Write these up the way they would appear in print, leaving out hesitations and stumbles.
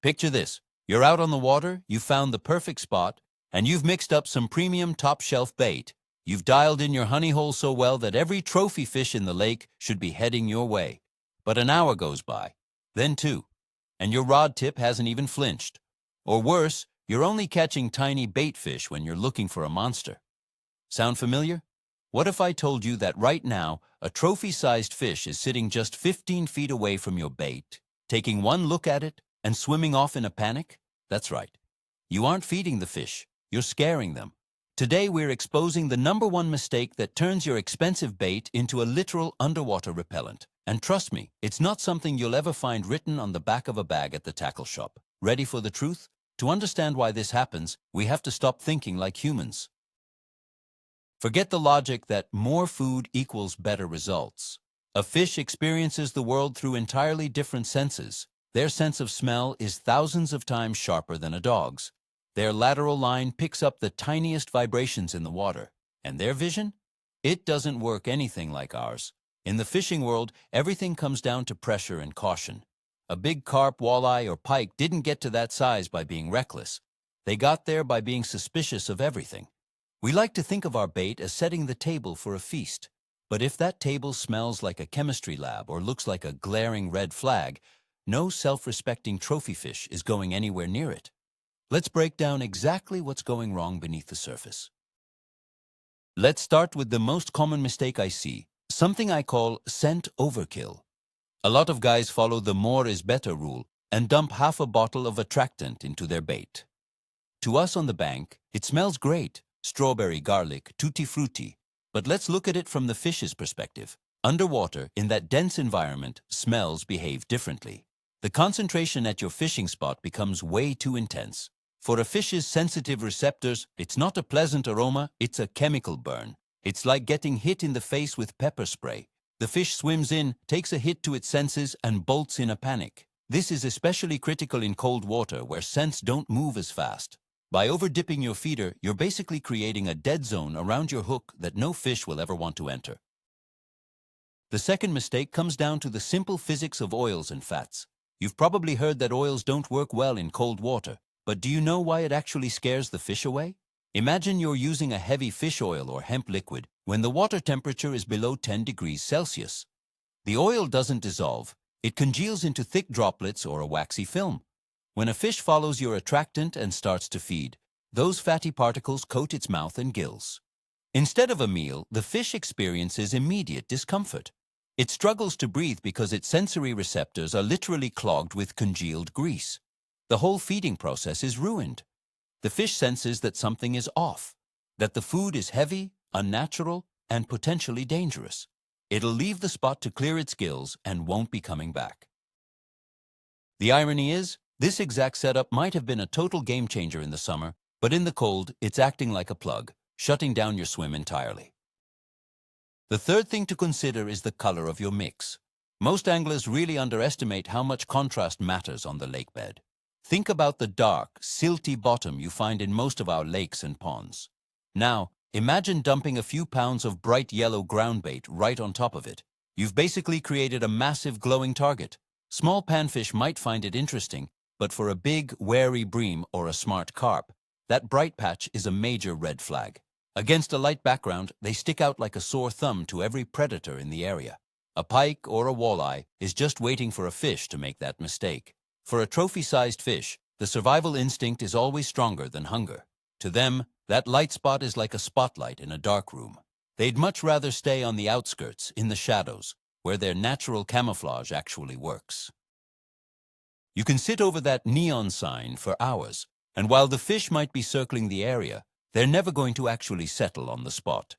Picture this. You're out on the water, you found the perfect spot, and you've mixed up some premium top-shelf bait. You've dialed in your honey hole so well that every trophy fish in the lake should be heading your way. But an hour goes by, then two, and your rod tip hasn't even flinched. Or worse, you're only catching tiny bait fish when you're looking for a monster. Sound familiar? What if I told you that right now, a trophy-sized fish is sitting just 15 feet away from your bait, taking one look at it, and swimming off in a panic? That's right. You aren't feeding the fish, you're scaring them. Today we're exposing the #1 mistake that turns your expensive bait into a literal underwater repellent. And trust me, it's not something you'll ever find written on the back of a bag at the tackle shop. Ready for the truth? To understand why this happens, we have to stop thinking like humans. Forget the logic that more food equals better results. A fish experiences the world through entirely different senses. Their sense of smell is thousands of times sharper than a dog's. Their lateral line picks up the tiniest vibrations in the water. And their vision? It doesn't work anything like ours. In the fishing world, everything comes down to pressure and caution. A big carp, walleye, or pike didn't get to that size by being reckless. They got there by being suspicious of everything. We like to think of our bait as setting the table for a feast. But if that table smells like a chemistry lab or looks like a glaring red flag, no self-respecting trophy fish is going anywhere near it. Let's break down exactly what's going wrong beneath the surface. Let's start with the most common mistake I see, something I call scent overkill. A lot of guys follow the more is better rule and dump half a bottle of attractant into their bait. To us on the bank, it smells great, strawberry, garlic, tutti frutti. But let's look at it from the fish's perspective. Underwater, in that dense environment, smells behave differently. The concentration at your fishing spot becomes way too intense. For a fish's sensitive receptors, it's not a pleasant aroma, it's a chemical burn. It's like getting hit in the face with pepper spray. The fish swims in, takes a hit to its senses, and bolts in a panic. This is especially critical in cold water where scents don't move as fast. By over-dipping your feeder, you're basically creating a dead zone around your hook that no fish will ever want to enter. The second mistake comes down to the simple physics of oils and fats. You've probably heard that oils don't work well in cold water, but do you know why it actually scares the fish away? Imagine you're using a heavy fish oil or hemp liquid when the water temperature is below 10 degrees Celsius. The oil doesn't dissolve, it congeals into thick droplets or a waxy film. When a fish follows your attractant and starts to feed, those fatty particles coat its mouth and gills. Instead of a meal, the fish experiences immediate discomfort. It struggles to breathe because its sensory receptors are literally clogged with congealed grease. The whole feeding process is ruined. The fish senses that something is off, that the food is heavy, unnatural, and potentially dangerous. It'll leave the spot to clear its gills and won't be coming back. The irony is, this exact setup might have been a total game changer in the summer, but in the cold, it's acting like a plug, shutting down your swim entirely. The third thing to consider is the color of your mix. Most anglers really underestimate how much contrast matters on the lake bed. Think about the dark, silty bottom you find in most of our lakes and ponds. Now, imagine dumping a few pounds of bright yellow groundbait right on top of it. You've basically created a massive glowing target. Small panfish might find it interesting, but for a big, wary bream or a smart carp, that bright patch is a major red flag. Against a light background, they stick out like a sore thumb to every predator in the area. A pike or a walleye is just waiting for a fish to make that mistake. For a trophy-sized fish, the survival instinct is always stronger than hunger. To them, that light spot is like a spotlight in a dark room. They'd much rather stay on the outskirts, in the shadows, where their natural camouflage actually works. You can sit over that neon sign for hours, and while the fish might be circling the area, they're never going to actually settle on the spot.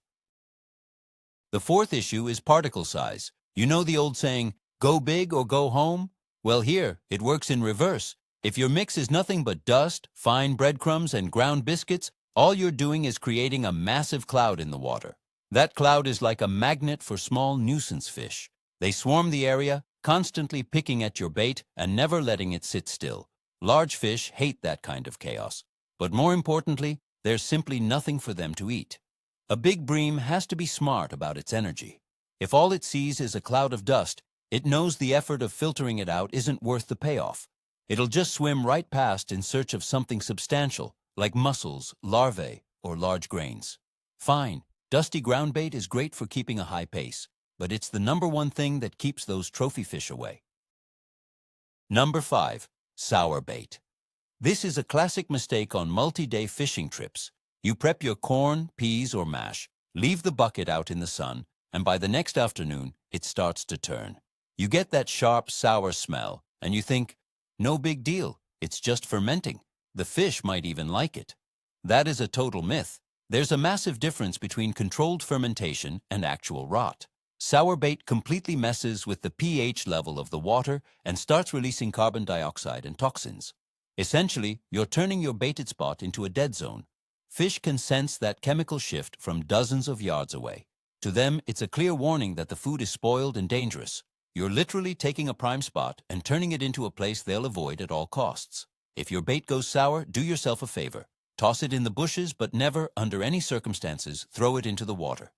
The fourth issue is particle size. You know the old saying, go big or go home? Well, here, it works in reverse. If your mix is nothing but dust, fine breadcrumbs, and ground biscuits, all you're doing is creating a massive cloud in the water. That cloud is like a magnet for small nuisance fish. They swarm the area, constantly picking at your bait and never letting it sit still. Large fish hate that kind of chaos. But more importantly, there's simply nothing for them to eat. A big bream has to be smart about its energy. If all it sees is a cloud of dust, it knows the effort of filtering it out isn't worth the payoff. It'll just swim right past in search of something substantial, like mussels, larvae, or large grains. Fine, dusty ground bait is great for keeping a high pace, but it's the number one thing that keeps those trophy fish away. Number 5. Sour bait. This is a classic mistake on multi-day fishing trips. You prep your corn, peas, or mash, leave the bucket out in the sun, and by the next afternoon, it starts to turn. You get that sharp, sour smell, and you think, no big deal, it's just fermenting. The fish might even like it. That is a total myth. There's a massive difference between controlled fermentation and actual rot. Sour bait completely messes with the pH level of the water and starts releasing carbon dioxide and toxins. Essentially, you're turning your baited spot into a dead zone. Fish can sense that chemical shift from dozens of yards away. To them, it's a clear warning that the food is spoiled and dangerous. You're literally taking a prime spot and turning it into a place they'll avoid at all costs. If your bait goes sour, do yourself a favor. Toss it in the bushes, but never, under any circumstances, throw it into the water.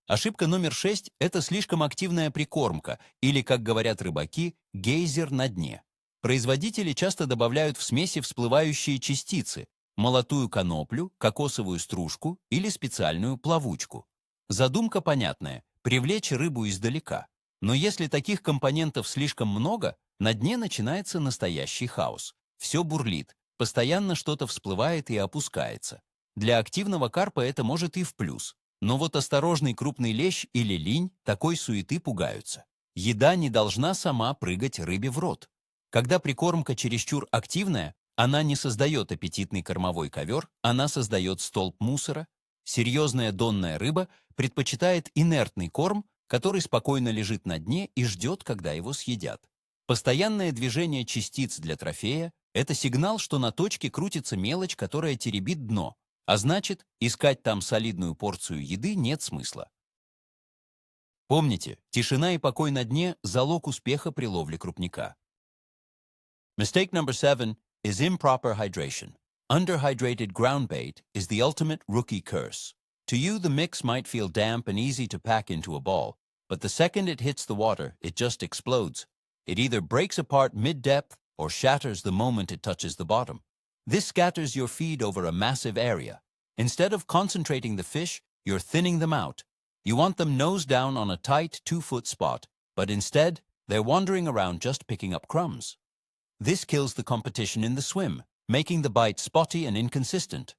Ошибка номер 6 – это слишком активная прикормка, или, как говорят рыбаки, гейзер на дне. Производители часто добавляют в смеси всплывающие частицы – молотую коноплю, кокосовую стружку или специальную плавучку. Задумка понятная – привлечь рыбу издалека. Но если таких компонентов слишком много, на дне начинается настоящий хаос. Все бурлит, постоянно что-то всплывает и опускается. Для активного карпа это может и в плюс. Но вот осторожный крупный лещ или линь такой суеты пугаются. Еда не должна сама прыгать рыбе в рот. Когда прикормка чересчур активная, она не создает аппетитный кормовой ковер, она создает столб мусора. Серьезная донная рыба предпочитает инертный корм, который спокойно лежит на дне и ждет, когда его съедят. Постоянное движение частиц для трофея – это сигнал, что на точке крутится мелочь, которая теребит дно. А значит, искать там солидную порцию еды нет смысла. Помните, тишина и покой на дне – залог успеха при ловле крупника. Mistake number 7 is improper hydration. Underhydrated ground bait is the ultimate rookie curse. To you, the mix might feel damp and easy to pack into a ball, but the second it hits the water, it just explodes. It either breaks apart mid-depth or shatters the moment it touches the bottom. This scatters your feed over a massive area. Instead of concentrating the fish, you're thinning them out. You want them nose down on a tight 2-foot spot, but instead, they're wandering around just picking up crumbs. This kills the competition in the swim, making the bite spotty and inconsistent.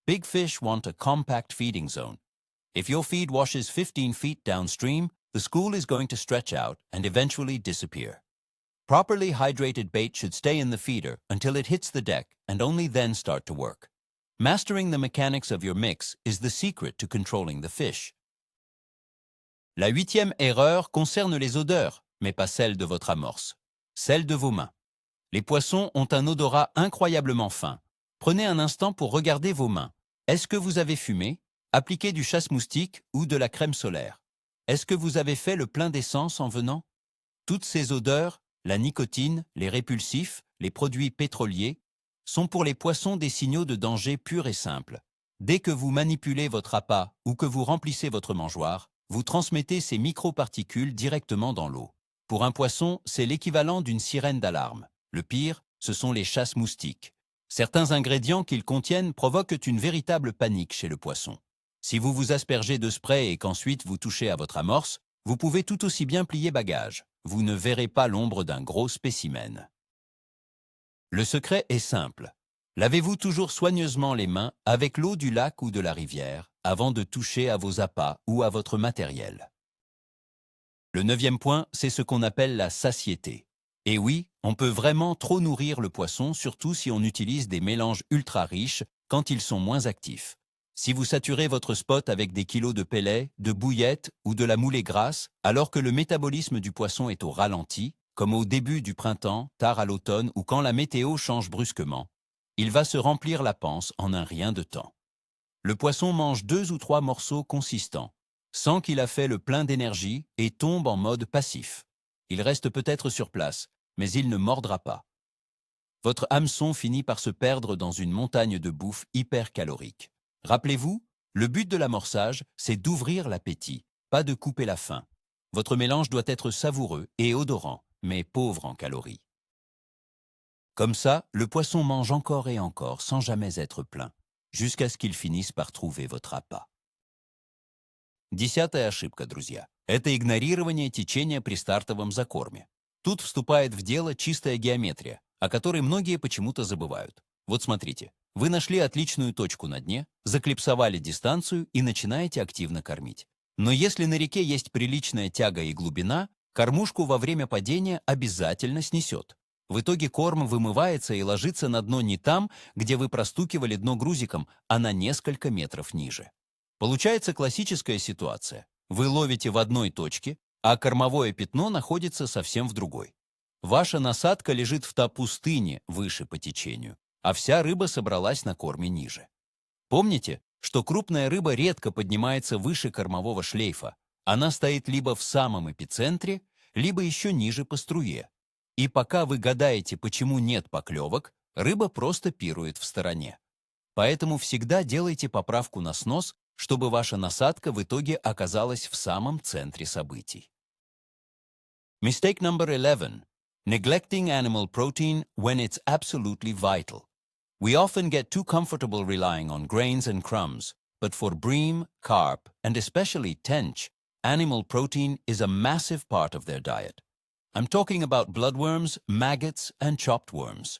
Big fish want a compact feeding zone. If your feed washes 15 feet downstream, the school is going to stretch out and eventually disappear. Properly hydrated bait should stay in the feeder until it hits the deck and only then start to work. Mastering the mechanics of your mix is the secret to controlling the fish. La 8e erreur concerne les odeurs, mais pas celle de votre amorce, celle de vos mains. Les poissons ont un odorat incroyablement fin. Prenez un instant pour regarder vos mains. Est-ce que vous avez fumé, appliqué du chasse-moustique ou de la crème solaire? Est-ce que vous avez fait le plein d'essence en venant? Toutes ces odeurs, la nicotine, les répulsifs, les produits pétroliers, sont pour les poissons des signaux de danger purs et simples. Dès que vous manipulez votre appât ou que vous remplissez votre mangeoire, vous transmettez ces microparticules directement dans l'eau. Pour un poisson, c'est l'équivalent d'une sirène d'alarme. Le pire, ce sont les chasse-moustiques. Certains ingrédients qu'ils contiennent provoquent une véritable panique chez le poisson. Si vous vous aspergez de spray et qu'ensuite vous touchez à votre amorce, vous pouvez tout aussi bien plier bagage. Vous ne verrez pas l'ombre d'un gros spécimen. Le secret est simple. Lavez-vous toujours soigneusement les mains avec l'eau du lac ou de la rivière avant de toucher à vos appâts ou à votre matériel. Le 9e point, c'est ce qu'on appelle la satiété. Et oui, on peut vraiment trop nourrir le poisson, surtout si on utilise des mélanges ultra riches quand ils sont moins actifs. Si vous saturez votre spot avec des kilos de pellets, de bouillettes ou de la moulée grasse, alors que le métabolisme du poisson est au ralenti, comme au début du printemps, tard à l'automne ou quand la météo change brusquement, il va se remplir la panse en un rien de temps. Le poisson mange 2 ou 3 morceaux consistants, sent qu'il a fait le plein d'énergie et tombe en mode passif. Il reste peut-être sur place, mais il ne mordra pas. Votre hameçon finit par se perdre dans une montagne de bouffe hypercalorique. Rappelez-vous, le but de l'amorçage, c'est d'ouvrir l'appétit, pas de couper la faim. Votre mélange doit être savoureux et odorant, mais pauvre en calories. Comme ça, le poisson mange encore et encore sans jamais être plein, jusqu'à ce qu'il finisse par trouver votre appât. 10-я ошибка, друзья. Это игнорирование течения при стартовом закорме. Тут вступает в дело чистая геометрия, о которой многие почему-то забывают. Вот смотрите, вы нашли отличную точку на дне, заклипсовали дистанцию и начинаете активно кормить. Но если на реке есть приличная тяга и глубина, кормушку во время падения обязательно снесет. В итоге корм вымывается и ложится на дно не там, где вы простукивали дно грузиком, а на несколько метров ниже. Получается классическая ситуация. Вы ловите в одной точке, а кормовое пятно находится совсем в другой. Ваша насадка лежит в та пустыне выше по течению, а вся рыба собралась на корме ниже. Помните, что крупная рыба редко поднимается выше кормового шлейфа. Она стоит либо в самом эпицентре, либо еще ниже по струе. И пока вы гадаете, почему нет поклевок, рыба просто пирует в стороне. Поэтому всегда делайте поправку на снос, чтобы ваша насадка в итоге оказалась в самом центре событий. Mistake number 11. Neglecting animal protein when it's absolutely vital. We often get too comfortable relying on grains and crumbs, but for bream, carp, and especially tench, animal protein is a massive part of their diet. I'm talking about bloodworms, maggots, and chopped worms.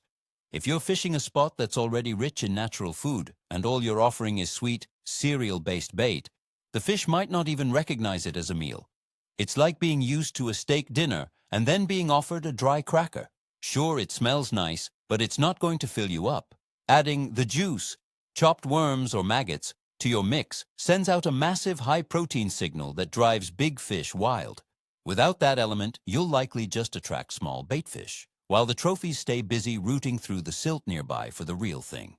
If you're fishing a spot that's already rich in natural food, and all you're offering is sweet, cereal-based bait, the fish might not even recognize it as a meal. It's like being used to a steak dinner and then being offered a dry cracker. Sure, it smells nice, but it's not going to fill you up. Adding the juice, chopped worms or maggots, to your mix sends out a massive high-protein signal that drives big fish wild. Without that element, you'll likely just attract small bait fish, while the trophies stay busy rooting through the silt nearby for the real thing.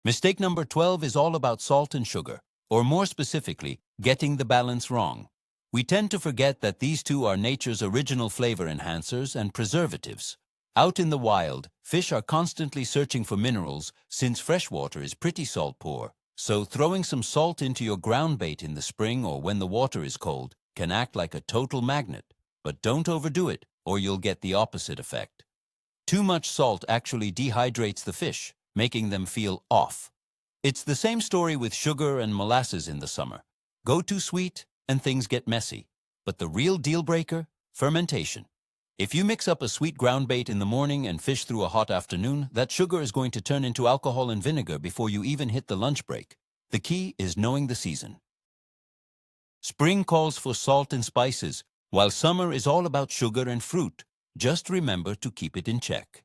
Mistake number 12 is all about salt and sugar, or more specifically, getting the balance wrong. We tend to forget that these two are nature's original flavor enhancers and preservatives. Out in the wild, fish are constantly searching for minerals since freshwater is pretty salt-poor. So throwing some salt into your groundbait in the spring or when the water is cold can act like a total magnet. But don't overdo it, or you'll get the opposite effect. Too much salt actually dehydrates the fish, making them feel off. It's the same story with sugar and molasses in the summer. Go too sweet, and things get messy. But the real deal breaker? Fermentation. If you mix up a sweet groundbait in the morning and fish through a hot afternoon, that sugar is going to turn into alcohol and vinegar before you even hit the lunch break. The key is knowing the season. Spring calls for salt and spices, while summer is all about sugar and fruit. Just remember to keep it in check.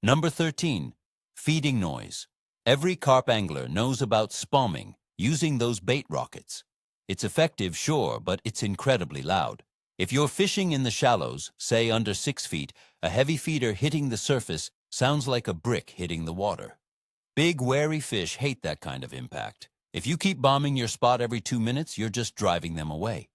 Number 13. Feeding noise. Every carp angler knows about spamming, using those bait rockets. It's effective, sure, but it's incredibly loud. If you're fishing in the shallows, say under 6 feet, a heavy feeder hitting the surface sounds like a brick hitting the water. Big, wary fish hate that kind of impact. If you keep bombing your spot every 2 minutes, you're just driving them away.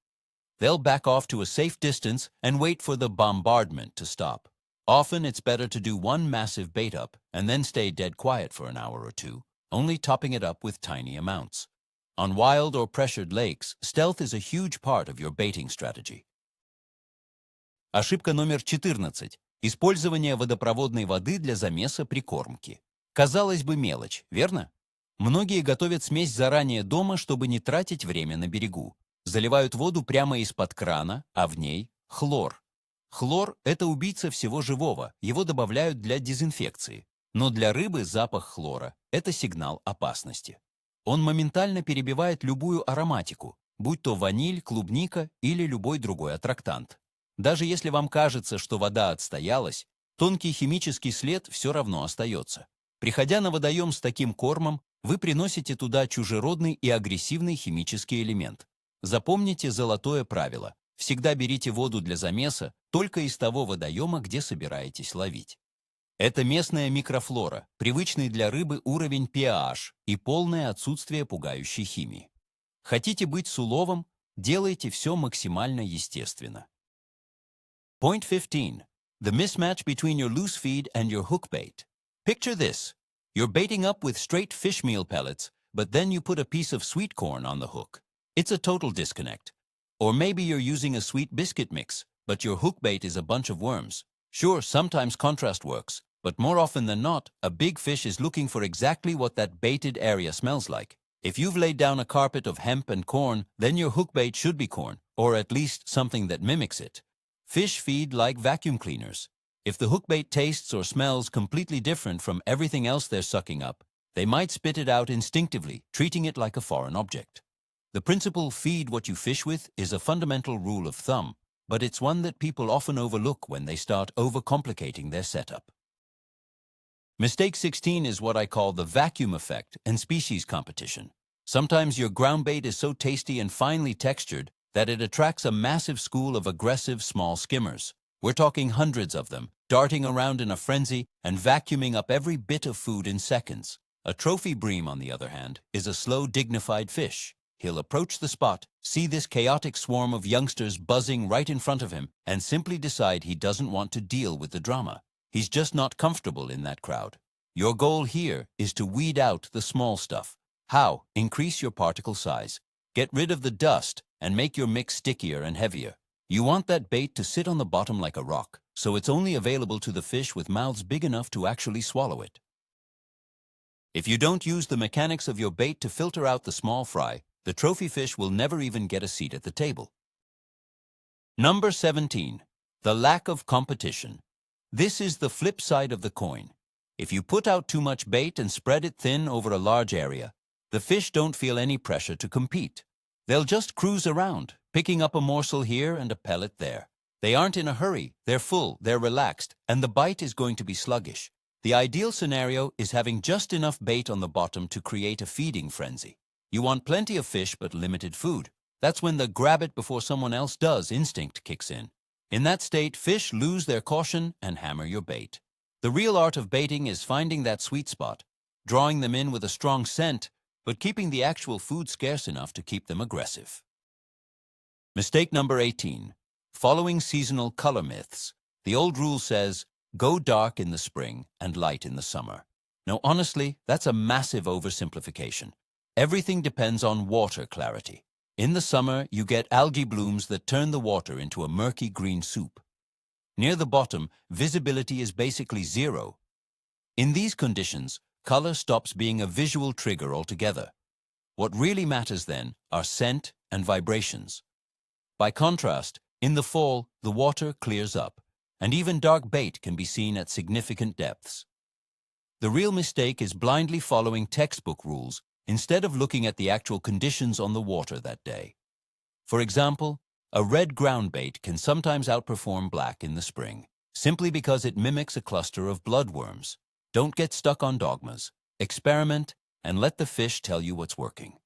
They'll back off to a safe distance and wait for the bombardment to stop. Often it's better to do one massive bait up and then stay dead quiet for an hour or two, only topping it up with tiny amounts. On wild or pressured lakes, stealth is a huge part of your baiting strategy. Ошибка номер 14. Использование водопроводной воды для замеса прикормки. Казалось бы, мелочь, верно? Многие готовят смесь заранее дома, чтобы не тратить время на берегу. Заливают воду прямо из-под крана, а в ней хлор. Хлор – это убийца всего живого, его добавляют для дезинфекции. Но для рыбы запах хлора – это сигнал опасности. Он моментально перебивает любую ароматику, будь то ваниль, клубника или любой другой аттрактант. Даже если вам кажется, что вода отстоялась, тонкий химический след все равно остается. Приходя на водоем с таким кормом, вы приносите туда чужеродный и агрессивный химический элемент. Запомните золотое правило. Всегда берите воду для замеса только из того водоема, где собираетесь ловить. Это местная микрофлора, привычный для рыбы уровень pH и полное отсутствие пугающей химии. Хотите быть с уловом? Делайте все максимально естественно. Point 15. The mismatch between your loose feed and your hook bait. Picture this. You're baiting up with straight fish meal pellets, but then you put a piece of sweet corn on the hook. It's a total disconnect. Or maybe you're using a sweet biscuit mix, but your hook bait is a bunch of worms. Sure, sometimes contrast works, but more often than not, a big fish is looking for exactly what that baited area smells like. If you've laid down a carpet of hemp and corn, then your hook bait should be corn, or at least something that mimics it. Fish feed like vacuum cleaners. If the hook bait tastes or smells completely different from everything else they're sucking up, they might spit it out instinctively, treating it like a foreign object. The principle feed what you fish with is a fundamental rule of thumb, but it's one that people often overlook when they start overcomplicating their setup. Mistake 16 is what I call the vacuum effect and species competition. Sometimes your ground bait is so tasty and finely textured that it attracts a massive school of aggressive small skimmers. We're talking hundreds of them, darting around in a frenzy and vacuuming up every bit of food in seconds. A trophy bream, on the other hand, is a slow, dignified fish. He'll approach the spot, see this chaotic swarm of youngsters buzzing right in front of him, and simply decide he doesn't want to deal with the drama. He's just not comfortable in that crowd. Your goal here is to weed out the small stuff. How? Increase your particle size. Get rid of the dust and make your mix stickier and heavier. You want that bait to sit on the bottom like a rock, so it's only available to the fish with mouths big enough to actually swallow it. If you don't use the mechanics of your bait to filter out the small fry, the trophy fish will never even get a seat at the table. Number 17. The lack of competition. This is the flip side of the coin. If you put out too much bait and spread it thin over a large area, the fish don't feel any pressure to compete. They'll just cruise around, picking up a morsel here and a pellet there. They aren't in a hurry, they're full, they're relaxed, and the bite is going to be sluggish. The ideal scenario is having just enough bait on the bottom to create a feeding frenzy. You want plenty of fish but limited food. That's when the grab it before someone else does instinct kicks in. In that state, fish lose their caution and hammer your bait. The real art of baiting is finding that sweet spot, drawing them in with a strong scent, but keeping the actual food scarce enough to keep them aggressive. Mistake number 18. Following seasonal color myths. The old rule says, go dark in the spring and light in the summer. Now, honestly, that's a massive oversimplification. Everything depends on water clarity. In the summer, you get algae blooms that turn the water into a murky green soup. Near the bottom, visibility is basically zero. In these conditions, color stops being a visual trigger altogether. What really matters then are scent and vibrations. By contrast, in the fall, the water clears up, and even dark bait can be seen at significant depths. The real mistake is blindly following textbook rules instead of looking at the actual conditions on the water that day. For example, a red ground bait can sometimes outperform black in the spring, simply because it mimics a cluster of bloodworms. Don't get stuck on dogmas. Experiment and let the fish tell you what's working.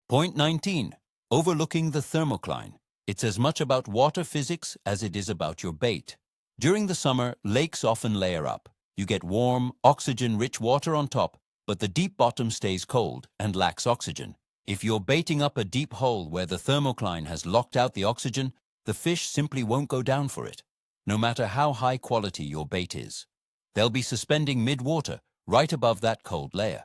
Point 19. Overlooking the thermocline. It's as much about water physics as it is about your bait. During the summer, lakes often layer up. You get warm, oxygen-rich water on top, but the deep bottom stays cold and lacks oxygen. If you're baiting up a deep hole where the thermocline has locked out the oxygen, the fish simply won't go down for it, no matter how high quality your bait is. They'll be suspending mid-water, right above that cold layer.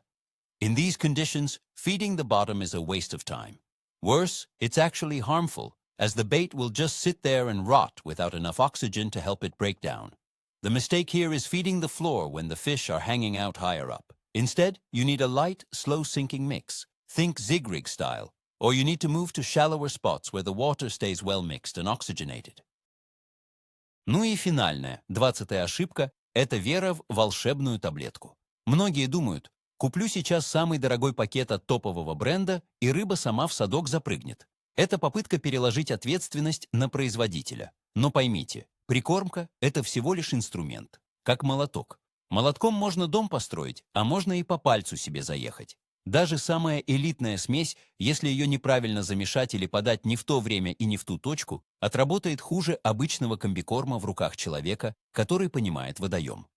In these conditions, feeding the bottom is a waste of time. Worse, it's actually harmful, as the bait will just sit there and rot without enough oxygen to help it break down. The mistake here is feeding the floor when the fish are hanging out higher up. Instead, you need a light, slow-sinking mix. Think zig-rig style. Or you need to move to shallower spots where the water stays well mixed and oxygenated. Ну и финальная, 20-я ошибка – это вера в волшебную таблетку. Многие думают, куплю сейчас самый дорогой пакет от топового бренда, и рыба сама в садок запрыгнет. Это попытка переложить ответственность на производителя. Но поймите, прикормка – это всего лишь инструмент, как молоток. Молотком можно дом построить, а можно и по пальцу себе заехать. Даже самая элитная смесь, если ее неправильно замешать или подать не в то время и не в ту точку, отработает хуже обычного комбикорма в руках человека, который понимает водоем.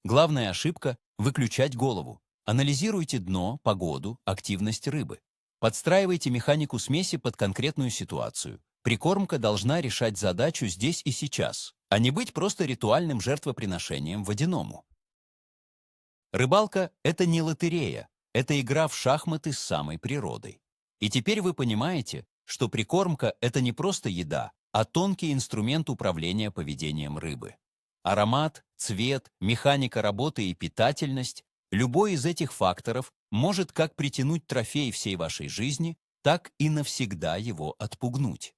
Главная ошибка – выключать голову. Анализируйте дно, погоду, активность рыбы. Подстраивайте механику смеси под конкретную ситуацию. Прикормка должна решать задачу здесь и сейчас, а не быть просто ритуальным жертвоприношением водяному. Рыбалка – это не лотерея, это игра в шахматы с самой природой. И теперь вы понимаете, что прикормка – это не просто еда, а тонкий инструмент управления поведением рыбы. Аромат, цвет, механика работы и питательность – любой из этих факторов может как притянуть трофей всей вашей жизни, так и навсегда его отпугнуть.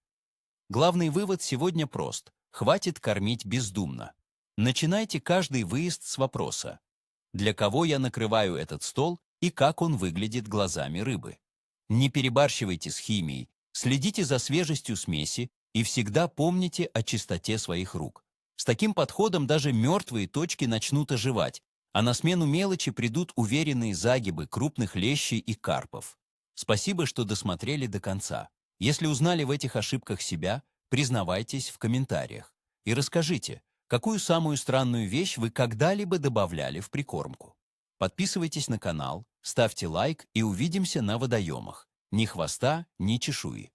Главный вывод сегодня прост. Хватит кормить бездумно. Начинайте каждый выезд с вопроса: для кого я накрываю этот стол и как он выглядит глазами рыбы? Не перебарщивайте с химией, следите за свежестью смеси и всегда помните о чистоте своих рук. С таким подходом даже мертвые точки начнут оживать, а на смену мелочи придут уверенные загибы крупных лещей и карпов. Спасибо, что досмотрели до конца. Если узнали в этих ошибках себя, признавайтесь в комментариях и расскажите, какую самую странную вещь вы когда-либо добавляли в прикормку. Подписывайтесь на канал, ставьте лайк и увидимся на водоемах. Ни хвоста, ни чешуи.